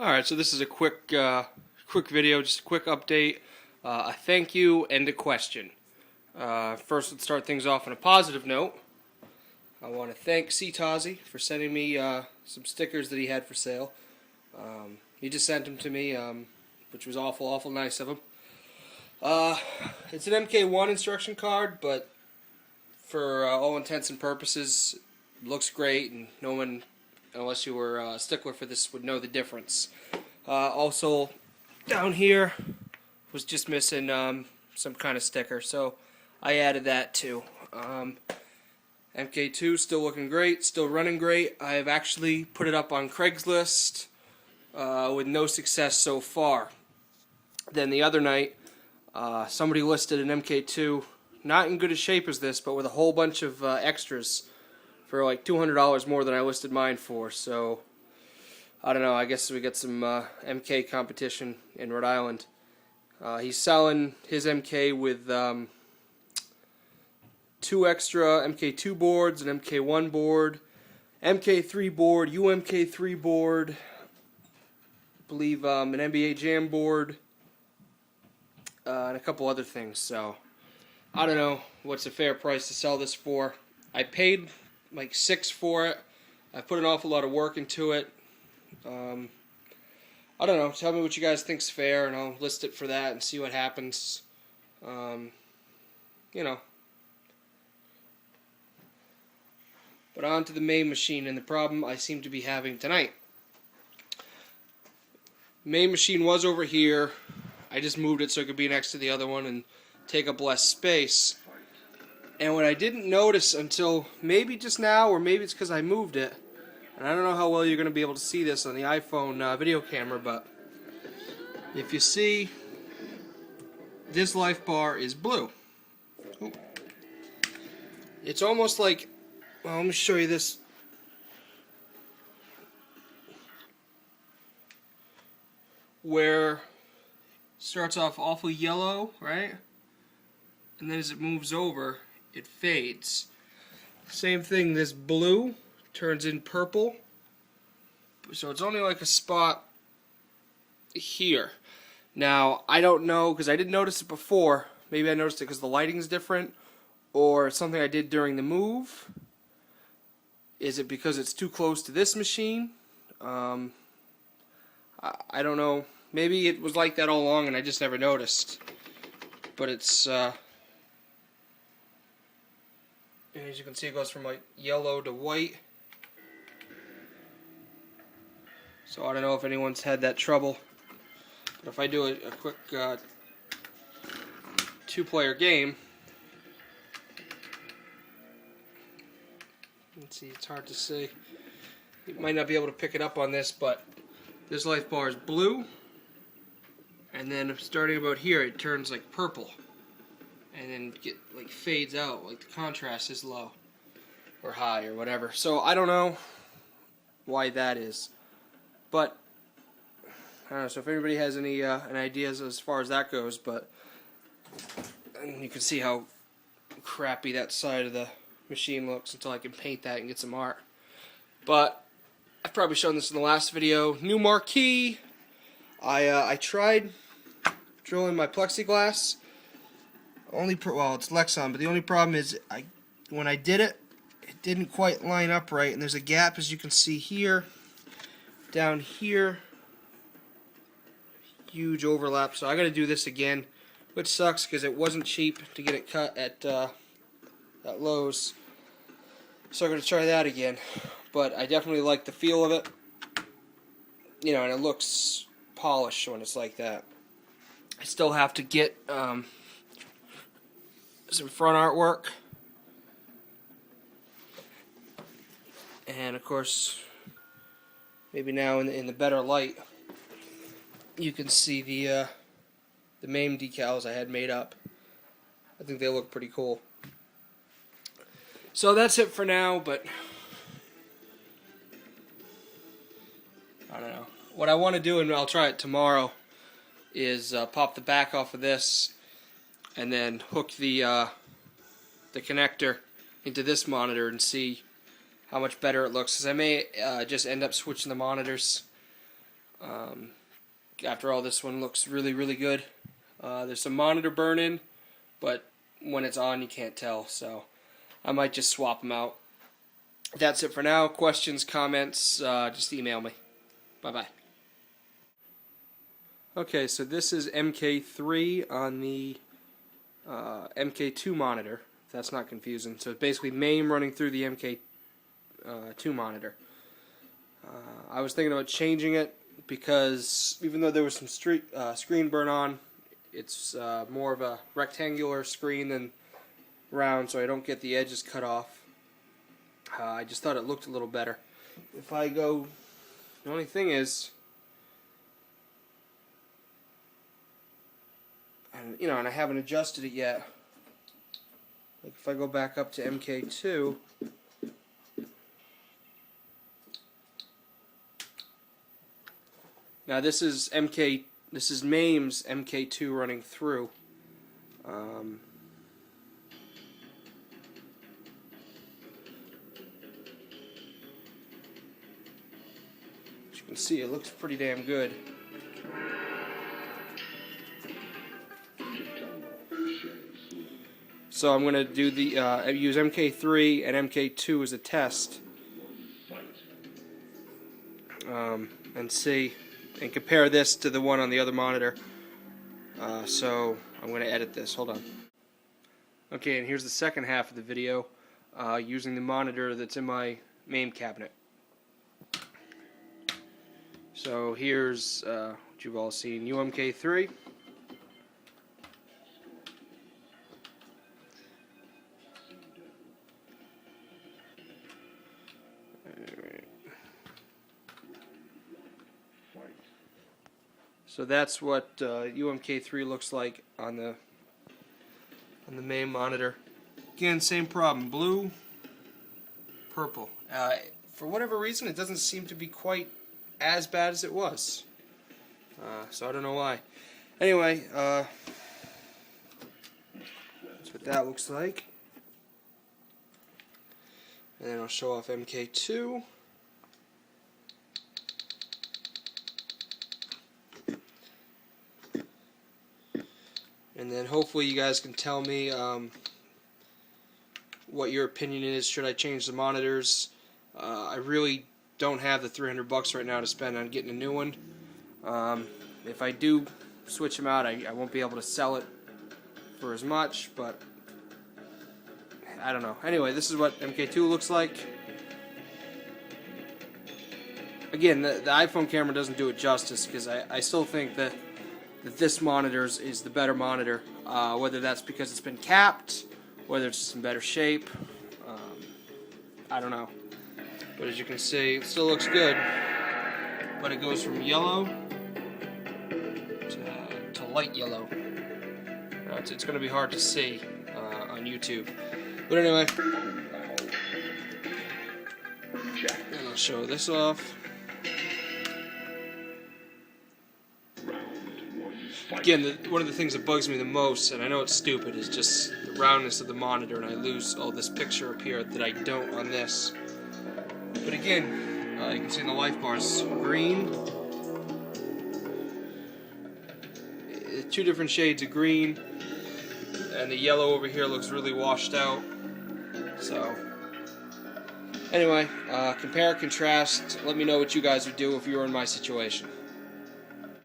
Alright, so this is a quick video, just a quick update, a thank you and a question. First, let's start things off on a positive note. I want to thank Tazi for sending me some stickers that he had for sale. He just sent them to me, which was awful nice of him. It's an MK1 instruction card, but for all intents and purposes, it looks great, and no one, unless you were a stickler for this, would know the difference. Also, down here was just missing some kind of sticker, so I added that too. MK2 still looking great, still running great. I've actually put it up on Craigslist with no success so far. Then the other night, somebody listed an MK2, not in good a shape as this, but with a whole bunch of extras for like $200 more than I listed mine for. So I don't know, I guess we got some MK competition in Rhode Island. He's selling his MK with 2 extra MK2 boards, an MK1 board, MK3 board, UMK3 board, I believe an NBA Jam board, and a couple other things. So I don't know what's a fair price to sell this for. I paid like $6 for it. I put an awful lot of work into it. I don't know. Tell me what you guys think's fair, and I'll list it for that and see what happens. You know. But on to the mame machine and the problem I seem to be having tonight. Mame machine was over here. I just moved it so it could be next to the other one and take up less space. And what I didn't notice until maybe just now, or maybe it's because I moved it, and I don't know how well you're going to be able to see this on the iPhone video camera, but if you see, this life bar is blue. Ooh. It's almost like, well, let me show you this. Where it starts off awful yellow, right? And then as it moves over, it fades. Same thing, this blue turns in purple. So it's only like a spot here. Now, I don't know, because I didn't notice it before. Maybe I noticed it because the lighting's different, or something I did during the move. Is it because it's too close to this machine? I don't know. Maybe it was like that all along and I just never noticed. But it's and as you can see, it goes from like yellow to white. So I don't know if anyone's had that trouble. But if I do a quick 2-player game, let's see, it's hard to see. You might not be able to pick it up on this, but this life bar is blue, and then starting about here, it turns like purple. And then fades out, like the contrast is low or high or whatever. So I don't know why that is, but I don't know. So if anybody has any ideas as far as that goes, but and you can see how crappy that side of the machine looks until I can paint that and get some art. But I've probably shown this in the last video. New marquee. I tried drilling my plexiglass. Well, it's Lexan, but the only problem is when I did it, it didn't quite line up right, and there's a gap, as you can see here, down here, huge overlap. So I got to do this again, which sucks because it wasn't cheap to get it cut at Lowe's. So I'm going to try that again, but I definitely like the feel of it, you know, and it looks polished when it's like that. I still have to get some front artwork, and of course maybe now in the better light you can see the mame decals I had made up. I think they look pretty cool. So that's it for now, but I don't know what I want to do, and I'll try it tomorrow, is pop the back off of this and then hook the connector into this monitor and see how much better it looks. Because I may just end up switching the monitors. After all, this one looks really, really good. There's some monitor burn-in, but when it's on, you can't tell, so I might just swap them out. That's it for now. Questions, comments, just email me. Bye-bye. Okay, so this is MK3 on the MK2 monitor, if that's not confusing. So it's basically MAME running through the MK2 monitor. I was thinking about changing it because even though there was some screen burn on, it's more of a rectangular screen than round, so I don't get the edges cut off. I just thought it looked a little better. If I go, the only thing is, and I haven't adjusted it yet. Like if I go back up to MK2, now this is MAME's MK2 running through. As you can see, it looks pretty damn good. So I'm going to do the use MK3 and MK2 as a test, and see and compare this to the one on the other monitor. So I'm going to edit this. Hold on. Okay, and here's the second half of the video using the monitor that's in my MAME cabinet. So here's what you've all seen, UMK3. So that's what UMK3 looks like on the main monitor. Again, same problem. Blue, purple. For whatever reason, it doesn't seem to be quite as bad as it was. So I don't know why. Anyway, that's what that looks like. And then I'll show off MK2. And then hopefully you guys can tell me what your opinion is. Should I change the monitors? I really don't have the $300 right now to spend on getting a new one. If I do switch them out, I won't be able to sell it for as much, but I don't know. Anyway, this is what MK2 looks like. Again, the iPhone camera doesn't do it justice because I still think that this monitor is the better monitor, whether that's because it's been capped, whether it's just in better shape, I don't know. But as you can see, it still looks good, but it goes from yellow to light yellow. It's going to be hard to see on YouTube. But anyway, and I'll show this off. Again, one of the things that bugs me the most, and I know it's stupid, is just the roundness of the monitor, and I lose all this picture up here that I don't on this. But again, you can see in the life bars, green, two different shades of green, and the yellow over here looks really washed out. So, anyway, compare, contrast, let me know what you guys would do if you were in my situation.